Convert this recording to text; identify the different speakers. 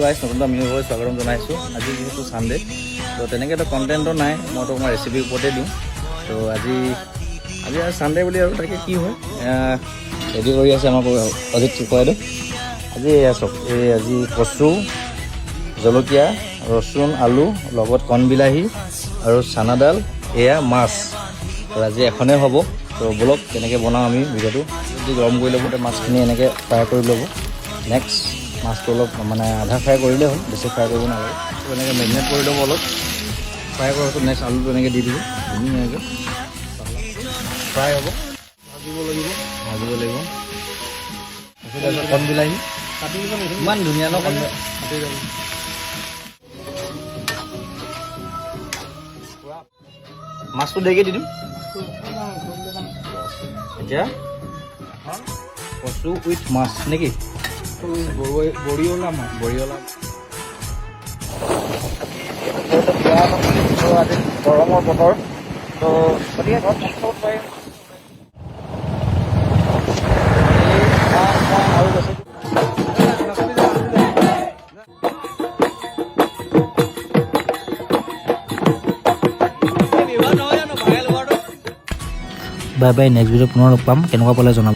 Speaker 1: নতুন আমি স্বাগতম জনাইছোঁ। আজি যিহেতু ছানডে তো তেনেকৈ এটা কণ্টেণ্টো নাই, মইতো অকণমান ৰেচিপিৰ ওপৰতে দিওঁ। তো আজি আৰু ছানডে বুলি আৰু তাকে কি হয় ৰেডি কৰি আছে আমাৰ অজিত চুকুৱাইদেউ। আজি এয়া চব আজি কচু, জলকীয়া, ৰচুন, আলু লগত কণবিলাহী আৰু চানাডাল, এয়া মাছ। তো আজি এখনেই হ'ব। তো ব'লক কেনেকৈ বনাওঁ আমি ভিডিঅ'টো। যদি গৰম কৰি ল'ব মাছখিনি এনেকৈ ফ্ৰাই কৰি ল'ব। নেক্সট মাছটো অলপ মানে আধা ফ্ৰাই কৰিলেই হ'ল, বেছি ফ্ৰাই কৰিব নালাগে। তো এনেকৈ মেৰিনেট কৰি ল'ব অলপ, ফ্ৰাই কৰাৰ পিছত নেক্সট আলুটো এনেকৈ দি দিব ধুনীয়াকৈ ফ্ৰাই হ'ব। ভাজিব লাগিব তাৰপিছত কণবিলাহী ইমান ধুনীয়া ন কণ মাছটো দেৰিকৈ দি দিম। এতিয়া কচু উইথ মাছ নেকি? বৰিয়লা মাছ, বৰিয়লা আজি গৰমৰ বতৰ, তো গতিকে ঘৰত মাছ খাব পাৰিম।
Speaker 2: বাই বাই, নেক্সট ভিডিঅ' পুনৰ লগ পাম। কেনেকুৱা পালে জনাব।